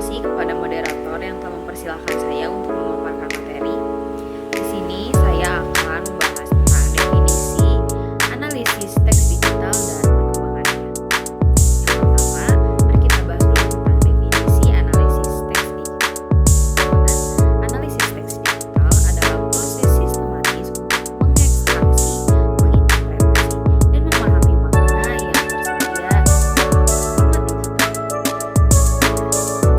kasih kepada moderator yang telah mempersilahkan saya untuk memaparkan materi. Di sini saya akan membahas tentang definisi analisis teks digital dan perkembangannya. Yang pertama, mari kita bahas dulu tentang definisi analisis teks digital. Analisis teks digital adalah proses sistematis untuk mengekstraksi, menginterpretasi, dan memahami makna yang tersedia dalam format digital.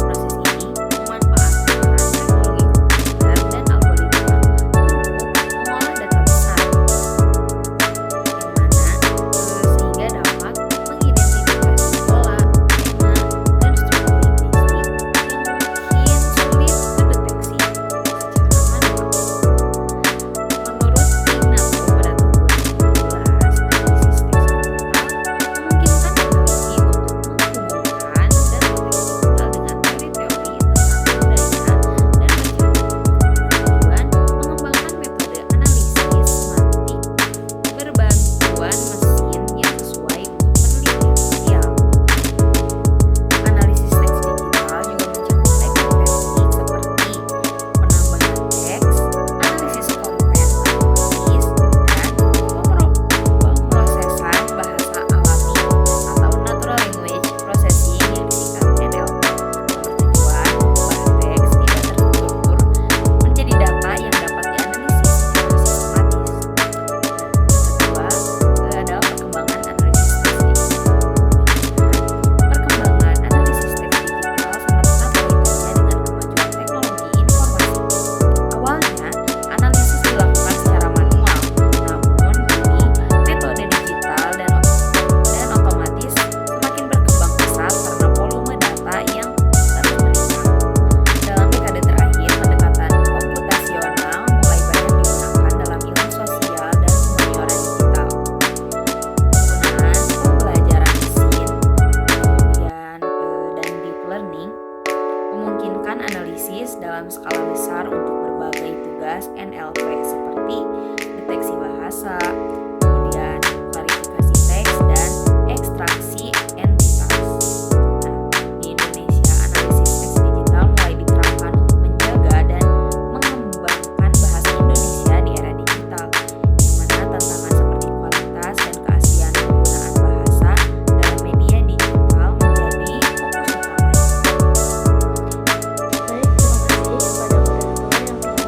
Proses ini memanfaatkan teknologi komputer dan algoritma untuk mengolah data besar, sehingga dapat mengidentifikasi pola, tema, dan struktur linguistik yang mungkin sulit terdeteksi secara manual. Menurut Ignato pada tahun 2012, analisis teks digital memungkinkan peneliti untuk menghubungkan data teks digital dengan teori-teori tentang budaya dan masyarakat, bertujuan mengembangkan metode analisis semantik berbantuan mesin yang sesuai untuk penelitian sosial. Analisis teks digital juga mencakup teknik-teknik seperti penambahan teks, analisis konten otomatis, dan pemrosesan bahasa alami atau natural language processing yang disingkat NLP, bertujuan mengubah teks tidak terstruktur menjadi data yang dapat dianalisis secara sistematis. Kedua, adalah perkembangan analisis teks digital. Perkembangan analisis teks digital sangat erat kaitannya dengan kemajuan teknologi informasi. Awalnya, analisis dilakukan secara manual, namun kini metode digital dan otomatis semakin berkembang pesat karena volume data yang terus meningkat. Dalam dekade terakhir, pendekatan komputasional mulai banyak digunakan dalam ilmu sosial dan humaniora digital. Penggunaan pembelajaran mesin, kemudian dan deep learning memungkinkan analisis dalam skala besar untuk berbagai tugas NLP seperti deteksi bahasa, kemudian klarifikasi teks, dan ekstraksi entitas. Di Indonesia, analisis teks digital mulai diterapkan untuk menjaga dan mengembangkan bahasa Indonesia di era digital, di mana tantangan seperti kualitas dan keaslian penggunaan bahasa dalam media digital menjadi fokus utamanya. Baik, terima kasih kepada moderator yang telah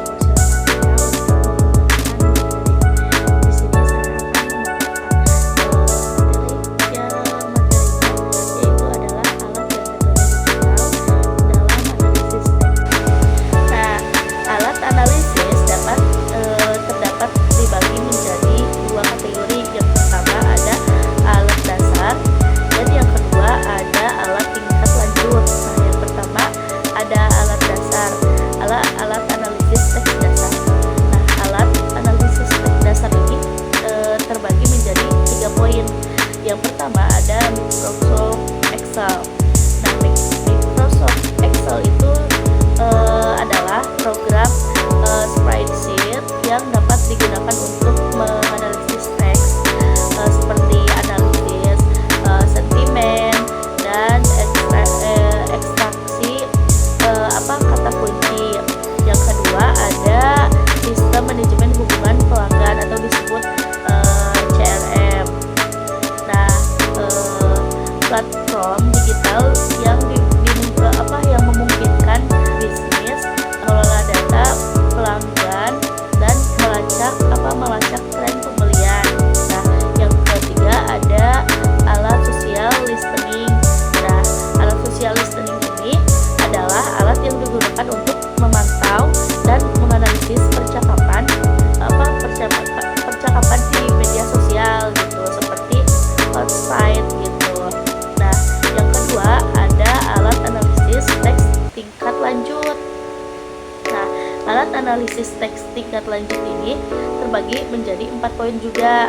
Alat analisis teks tingkat lanjut ini terbagi menjadi 4 poin juga.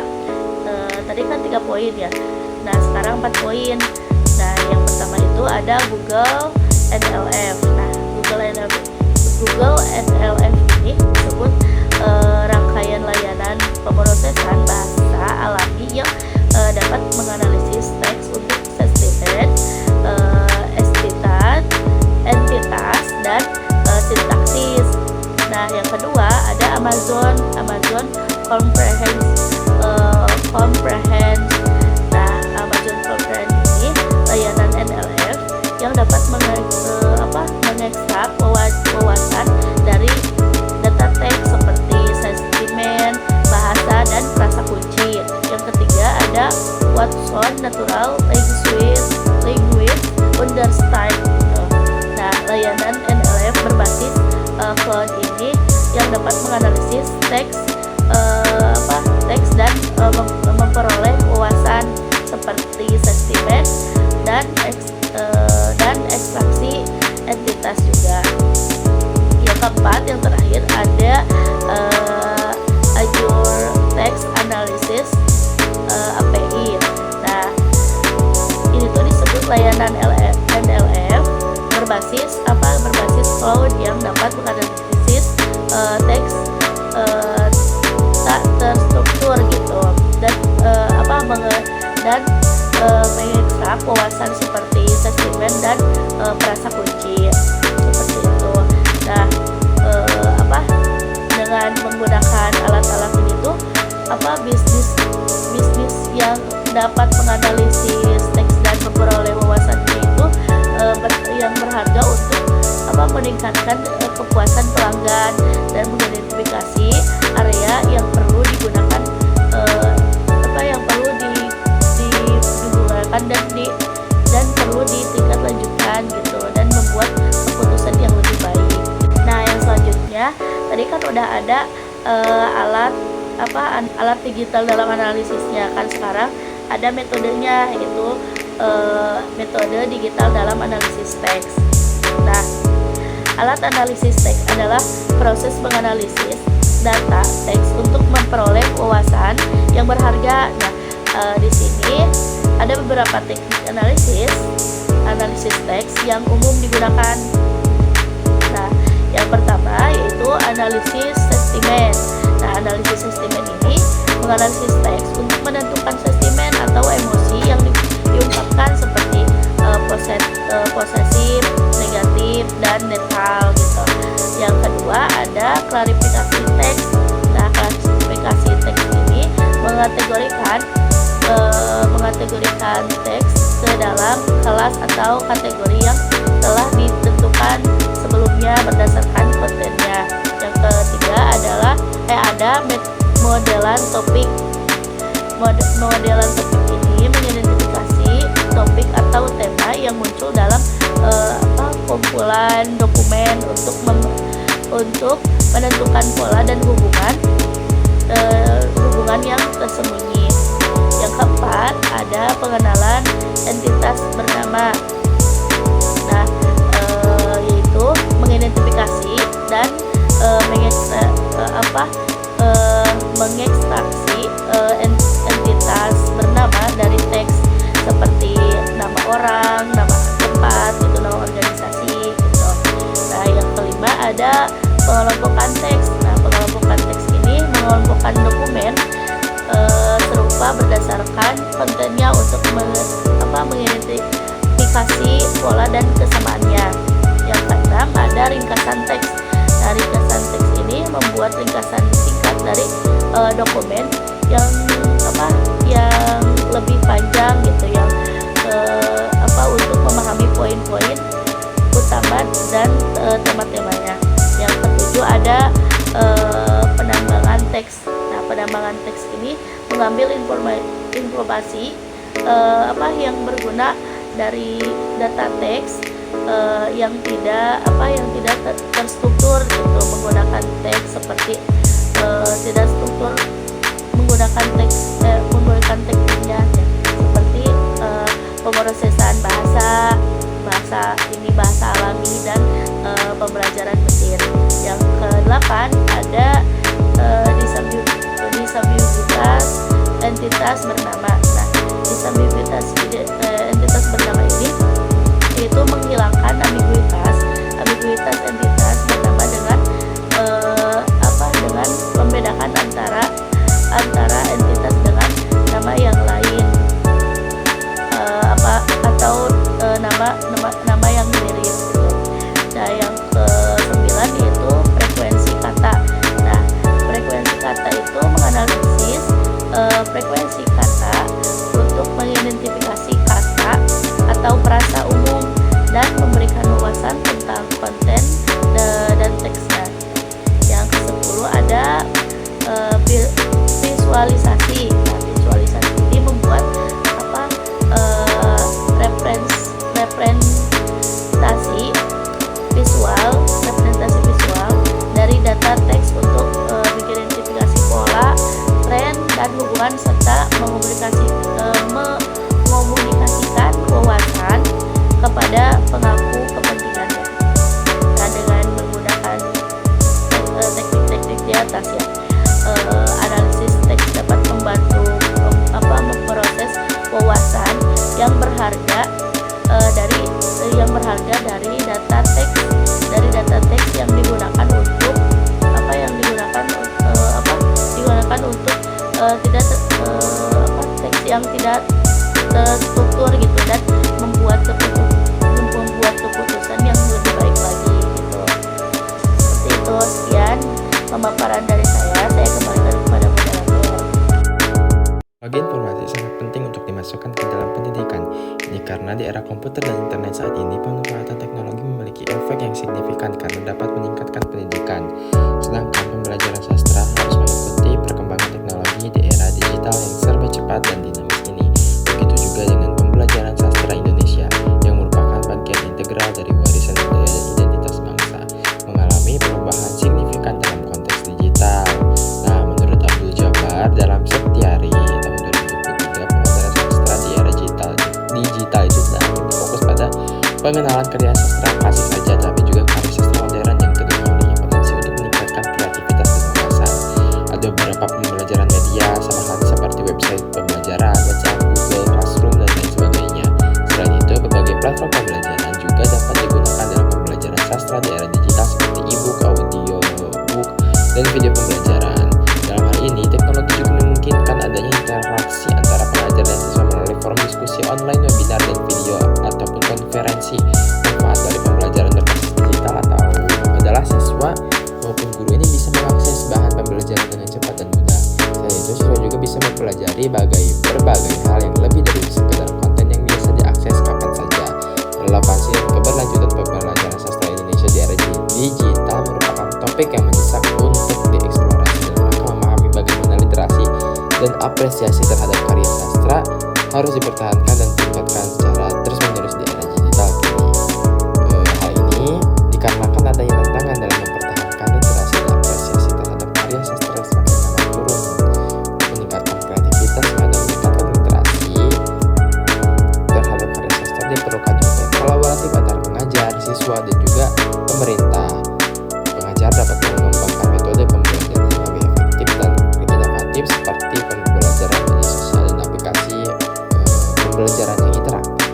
Tadi kan 3 poin ya. Nah, sekarang 4 poin. Nah, yang pertama itu ada Google NLF. Nah, Google NLF ini disebut rangkaian layanan pemrosesan bahasa alami yang dapat menganalisis teks untuk sentimen, entitas, sound natural language understand gitu. Nah, layanan NLF berbasis cloud ini yang dapat menganalisis teks dan memperoleh wawasan seperti sentimen dan ekstraksi entitas juga. Yang keempat, yang terakhir ada Azure Text Analysis API. Nah, ini tuh disebut layanan NLF berbasis cloud yang dapat menganalisis teks tak terstruktur gitu dan mengekstrak wawasan seperti sentimen dan frasa kunci seperti itu. Nah, dengan menggunakan alat-alat ini tuh bisnis yang dapat menganalisis teks dan memperoleh wawasannya itu yang berharga untuk meningkatkan kepuasan pelanggan dan mengidentifikasi area yang perlu digunakan yang perlu digunakan dan perlu ditingkatlanjutkan gitu dan membuat keputusan yang lebih baik. Nah, yang selanjutnya tadi kan udah ada alat digital dalam analisisnya, kan sekarang ada metodenya, yaitu metode digital dalam analisis teks. Nah, alat analisis teks adalah proses menganalisis data teks untuk memperoleh wawasan yang berharga. Nah, di sini ada beberapa teknik analisis teks yang umum digunakan. Nah, yang pertama yaitu analisis sentimen. Nah, analisis sentimen ini menganalisis teks untuk menentukan sentimen atau emosi yang diungkapkan seperti posesif, negatif, dan netral gitu. Yang kedua ada klarifikasi teks. Nah, klarifikasi teks ini mengategorikan teks ke dalam kelas atau kategori yang telah ditentukan sebelumnya berdasarkan kontennya. Yang ketiga adalah ada modelan topik. Modelan topik ini mengidentifikasi topik atau tema yang muncul dalam kumpulan dokumen untuk menentukan pola dan hubungan yang tersembunyi. Yang keempat ada pengenalan entitas bernama. Nah, yaitu mengidentifikasi dan mengekstraksi entitas bernama dari teks seperti nama orang, nama tempat, itu nama organisasi gitu. Nah, yang kelima ada pengelompokan teks. Nah, pengelompokan teks ini mengelompokkan dokumen serupa berdasarkan kontennya untuk mengidentifikasi pola dan kesamaannya. Yang keenam ada ringkasan teks. Nah, ringkasan teks ini membuat ringkasan singkat dari dokumen yang lebih panjang gitu, yang untuk memahami poin-poin utama dan tema-temanya. Yang ketujuh ada penambangan teks. Nah, penambangan teks ini mengambil informasi yang berguna dari data teks yang tidak terstruktur gitu, menggunakan teks seperti tidak struktur, menggunakan tekniknya seperti pemrosesan bahasa alami dan pembelajaran mesin. Yang ke-8 ada disambiguitas entitas bernama. Nah, disambiguitas entitas bernama ini yaitu menghilangkan ambiguitas entitas bernama dengan dengan membedakan antara entitas dengan nama yang lain atau nama yang mirip gitu. Nah, yang ke-9 yaitu frekuensi kata. Nah, frekuensi kata itu menganalisis frekuensi kata untuk mengidentifikasi yang berharga dari data teks yang digunakan untuk tidak teks yang tidak terstruktur gitu, dan membuat keputusan yang lebih baik lagi gitu. Seperti itu. Sekian pemaparan dari saya kembalikan kepada moderator. Teknologi informasi sangat penting untuk dimasukkan ke dalam pendidikan. Ini karena di era komputer dan internet saat ini, pemanfaatan teknologi memiliki efek yang signifikan karena dapat meningkatkan pendidikan. Sedangkan pembelajaran sastra harus mengikuti perkembangan teknologi di era digital yang serba cepat dan dinamis ini. Begitu juga dengan pembelajaran sastra Indonesia yang merupakan bagian integral dari warisan budaya dan identitas bangsa, mengalami perubahan signifikan dalam konteks digital. Nah, menurut Abdul Jabbar, dalam Setiari tahun 2023, pembelajaran sastra di era digital itu tidak hanya berfokus pada pengenalan karya sastra klasik saja, tapi juga karya sastra modern yang tentunya memiliki potensi untuk meningkatkan kreativitas dan wawasan. Ada beberapa pembelajaran media sama halnya seperti website pembelajaran, WhatsApp, Google Classroom, dan lain sebagainya. Selain itu, berbagai platform pembelajaran juga dapat digunakan dalam pembelajaran sastra di era digital seperti e-book, audio book, dan video pembelajaran. Dalam hal ini, teknologi juga memungkinkan adanya interaksi antara pengajar dan siswa melalui forum diskusi online, webinar, dan video ataupun konferensi. Manfaat dari pembelajaran berbasis digital adalah siswa maupun guru ini bisa mengakses bahan pembelajaran dengan cepat dan mudah. Selain itu, siswa juga bisa mempelajari berbagai hal yang lebih dari sekedar konten yang biasa diakses kapan saja. Relevansi dan keberlanjutan pembelajaran sastra Indonesia di era digital merupakan topik yang mendesak untuk dieksplorasi dalam rangka memahami bagaimana literasi dan apresiasi terhadap karya sastra harus dipertahankan dan ditingkatkan secara terus-menerus di era digital kini. Hal ini dikarenakan adanya tantangan dalam mempertahankan literasi dan apresiasi terhadap karya sastra semakin lama turun. Meningkatkan kreativitas dan meningkatkan literasi terhadap karya sastra diperlukan upaya kolaboratif antara pengajar, siswa, dan juga pemerintah. Pengajar dapat mengembangkan metode pembelajaran yang lebih efektif dan inovatif seperti pembelajaran media sosial dan aplikasi pembelajaran yang interaktif.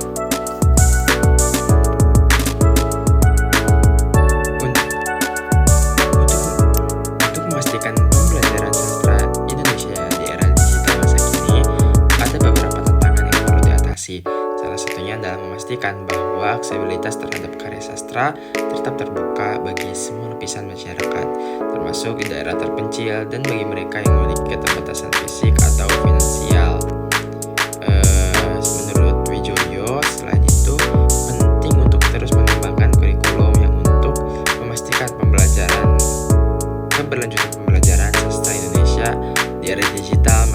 Untuk memastikan pembelajaran sastra Indonesia di era digital masa kini, ada beberapa tantangan yang perlu diatasi. Salah satunya adalah memastikan bahwa aksesibilitas terhadap karya sastra tetap terbuka bagi semua lapisan masyarakat, termasuk di daerah terpencil dan bagi mereka yang memiliki keterbatasan fisik atau finansial. Menurut Wijoyo, selain itu penting untuk terus mengembangkan kurikulum yang untuk memastikan keberlanjutan pembelajaran sastra Indonesia di era digital